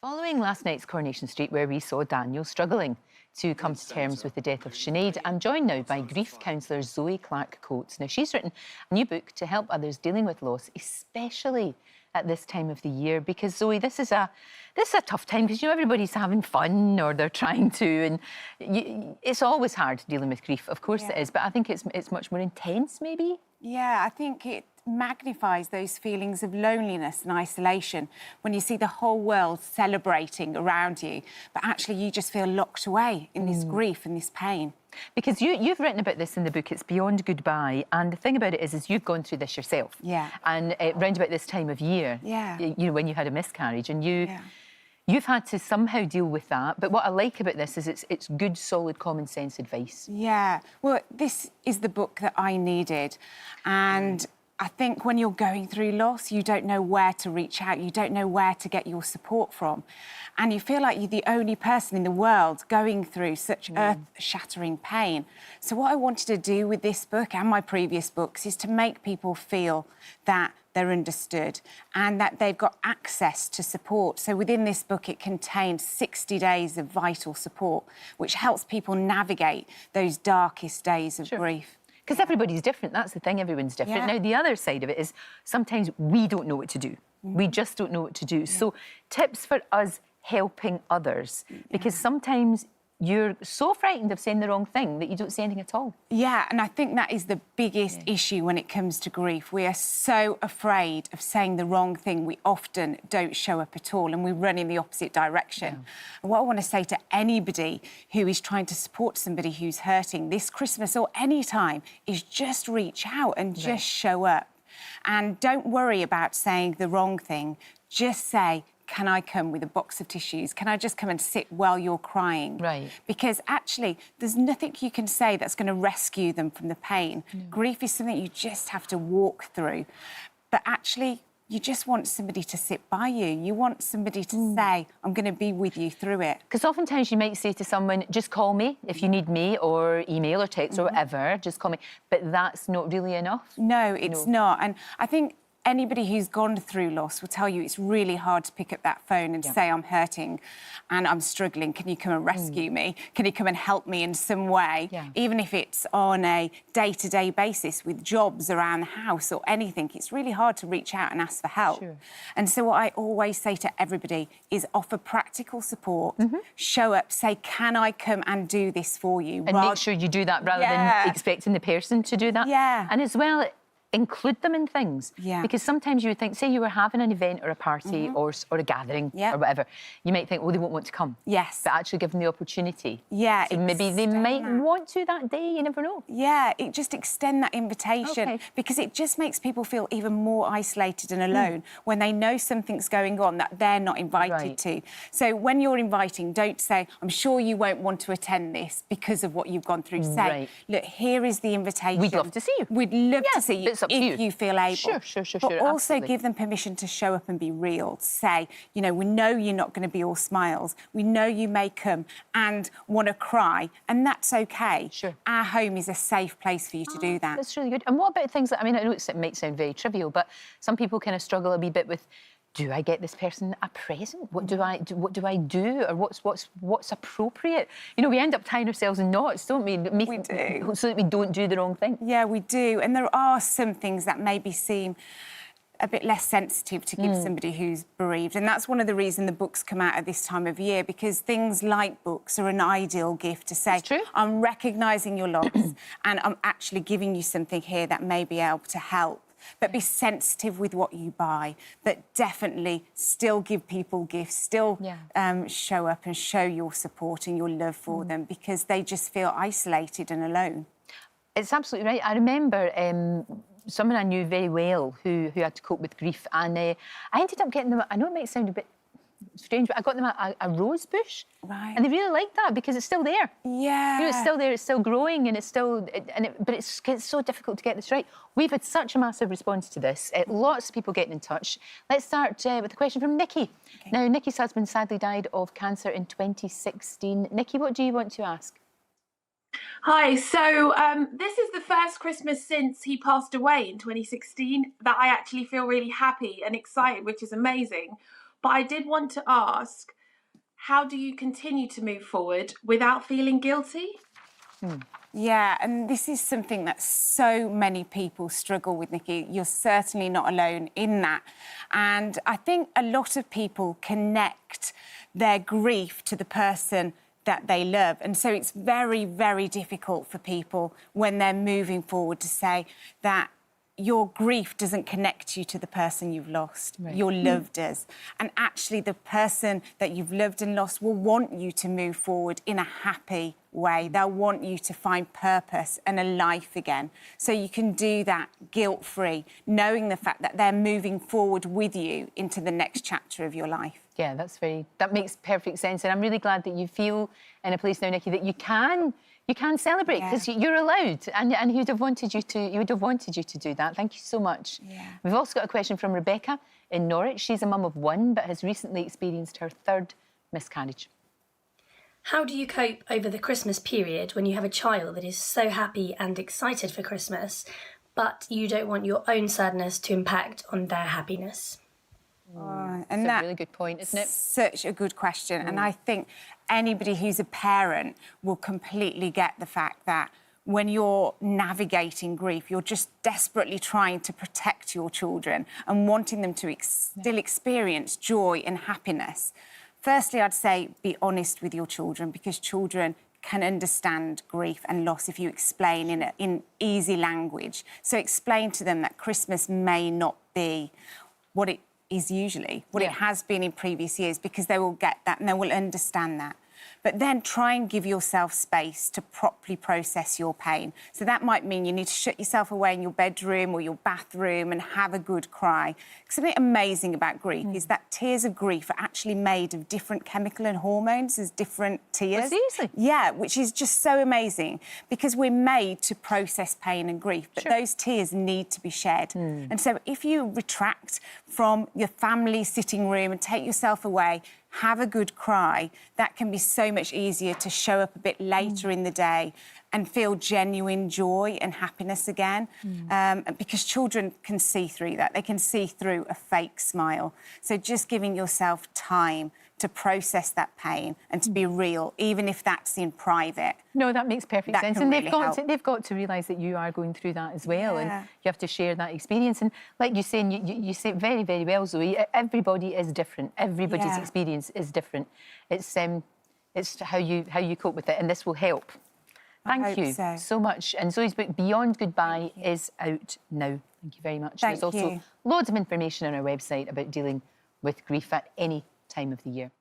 Following last night's Coronation Street, where we saw Daniel struggling to come to terms with the death of Sinead, I'm joined now by grief counsellor Zoe Clark-Coates. Now, she's written a new book to help others dealing with loss, especially at this time of the year, because, Zoe, this is a tough time because, you know, everybody's having fun or they're trying to, and it's always hard dealing with grief. Of course it is, but I think it's much more intense, maybe? Yeah, I think it magnifies those feelings of loneliness and isolation when you see the whole world celebrating around you, but actually you just feel locked away in this grief and this pain. Because you've written about this in the book, It's Beyond Goodbye, and the thing about it is you've gone through this yourself. Yeah. And round about this time of year, you know, when you had a miscarriage, and you've had to somehow deal with that. But what I like about this is it's good, solid, common sense advice. Yeah. Well, this is the book that I needed. And I think when you're going through loss, you don't know where to reach out. You don't know where to get your support from. And you feel like you're the only person in the world going through such earth-shattering pain. So what I wanted to do with this book and my previous books is to make people feel that they're understood and that they've got access to support. So within this book, it contains 60 days of vital support, which helps people navigate those darkest days of grief. Because everybody's different, that's the thing, everyone's different. Now, the other side of it is sometimes we don't know what to do. We just don't know what to do. So tips for us helping others, because sometimes you're so frightened of saying the wrong thing that you don't say anything at all. Yeah, and I think that is the biggest issue when it comes to grief. We are so afraid of saying the wrong thing, we often don't show up at all and we run in the opposite direction. And what I want to say to anybody who is trying to support somebody who's hurting this Christmas or any time is just reach out and just show up. And don't worry about saying the wrong thing. Just say, can I come with a box of tissues? Can I just come and sit while you're crying? Right. Because actually, there's nothing you can say that's going to rescue them from the pain. Grief is something you just have to walk through. But actually, you just want somebody to sit by you. You want somebody to say, I'm going to be with you through it. Because oftentimes you might say to someone, just call me if you need me, or email or text or whatever, just call me. But that's not really enough. No, it's not. And I think anybody who's gone through loss will tell you it's really hard to pick up that phone and say, I'm hurting and I'm struggling. Can you come and rescue me? Can you come and help me in some way? Even if it's on a day-to-day basis with jobs around the house or anything, it's really hard to reach out and ask for help. And so what I always say to everybody is offer practical support, show up, say, can I come and do this for you? And make sure you do that rather than expecting the person to do that. And as well, include them in things. Because sometimes you would think, say you were having an event or a party or a gathering or whatever, you might think, oh, they won't want to come. But actually give them the opportunity. So maybe they might want to that day, you never know. It just extend that invitation because it just makes people feel even more isolated and alone when they know something's going on that they're not invited to. So when you're inviting, don't say, I'm sure you won't want to attend this because of what you've gone through. Say, look, here is the invitation. We'd love to see you. We'd love to see you. If you feel able. But also absolutely. give them permission to show up and be real. Say, you know, we know you're not going to be all smiles. We know you may come and want to cry, and that's okay. Our home is a safe place for you to do that. That's really good. And what about things that, I mean, I know it might sound very trivial, but some people kind of struggle a wee bit with, do I get this person a present? What do I do? Or what's appropriate? You know, we end up tying ourselves in knots, don't we? We do. So that we don't do the wrong thing. Yeah, we do. And there are some things that maybe seem a bit less sensitive to give somebody who's bereaved. And that's one of the reasons the books come out at this time of year, because things like books are an ideal gift to say, I'm recognising your loss and I'm actually giving you something here that may be able to help. But be sensitive with what you buy, but definitely still give people gifts, still show up and show your support and your love for them, because they just feel isolated and alone. It's absolutely right. I remember someone I knew very well who had to cope with grief, and I ended up getting them, I know it might sound a bit strange, but I got them a rose bush. And they really liked that because it's still there. You know, it's still there, it's still growing, and it's still... but it's so difficult to get this right. We've had such a massive response to this. Lots of people getting in touch. Let's start with a question from Nikki. Now, Nikki's husband sadly died of cancer in 2016. Nikki, what do you want to ask? Hi, so this is the first Christmas since he passed away in 2016 that I actually feel really happy and excited, which is amazing. But I did want to ask, how do you continue to move forward without feeling guilty? Yeah, and this is something that so many people struggle with, Nikki. You're certainly not alone in that. And I think a lot of people connect their grief to the person that they love. And so it's very, very difficult for people when they're moving forward to say that your grief doesn't connect you to the person you've lost. Right. Your love does. And actually the person that you've loved and lost will want you to move forward in a happy way. They'll want you to find purpose and a life again. So you can do that guilt-free, knowing the fact that they're moving forward with you into the next chapter of your life. Yeah, that makes perfect sense. And I'm really glad that you feel in a place now, Nikki, that you can celebrate, because you're allowed, and he would have wanted you to do that. Thank you so much. Yeah. We've also got a question from Rebecca in Norwich. She's a mum of one, but has recently experienced her third miscarriage. How do you cope over the Christmas period when you have a child that is so happy and excited for Christmas, but you don't want your own sadness to impact on their happiness? And that's a really good point, isn't it? Such a good question. And I think anybody who's a parent will completely get the fact that when you're navigating grief, you're just desperately trying to protect your children and wanting them to still experience joy and happiness. Firstly, I'd say be honest with your children, because children can understand grief and loss if you explain in easy language. So explain to them that Christmas may not be what it is usually, what it has been in previous years, because they will get that and they will understand that. But then try and give yourself space to properly process your pain. So that might mean you need to shut yourself away in your bedroom or your bathroom and have a good cry. Something amazing about grief is that tears of grief are actually made of different chemical and hormones as different tears. Oh, seriously? Yeah, which is just so amazing, because we're made to process pain and grief, but those tears need to be shed. And so if you retract from your family sitting room and take yourself away, have a good cry, that can be so much easier to show up a bit later in the day and feel genuine joy and happiness again. Because children can see through that. They can see through a fake smile. So just giving yourself time to process that pain and to be real, even if that's in private. No, that makes perfect sense. And they've got to realise that you are going through that as well, and you have to share that experience. And like you say, and you say it very, very well, Zoe, everybody is different. Everybody's experience is different. It's how you cope with it, and this will help. Thank you so much. And Zoe's book, Beyond Goodbye, is out now. Thank you very much. There's also loads of information on our website about dealing with grief at any time of the year.